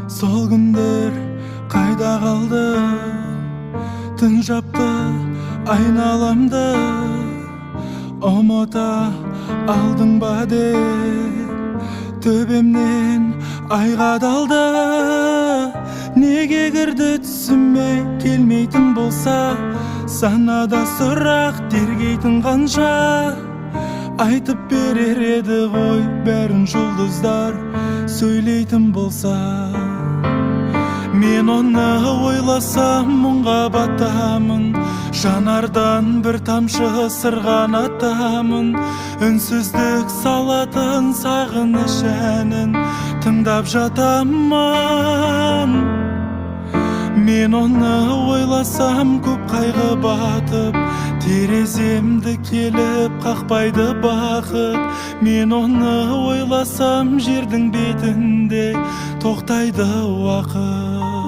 Сол күндер қайда қалды? Түн жапты айналамды, ұмыта алдың ба деп төбемнен ай қадалды. Неге кірді түсіме келмейтін болса, санада сұрақ тергейтін қанша. Айтып берер еді ғой бәрін жұлдыздар сөйлейтін болса. Мен оны ойласам мұңға батамын, жанардан бір тамшы сырғанатамын. Үнсіздік салатын сағыныш әнін тыңдап жатамын. Мен оны ойласам көп қайғы батып, тереземді келіп қақпайды бақыт. Мен оны ойласам жердің бетінде тоқтайды уақыт.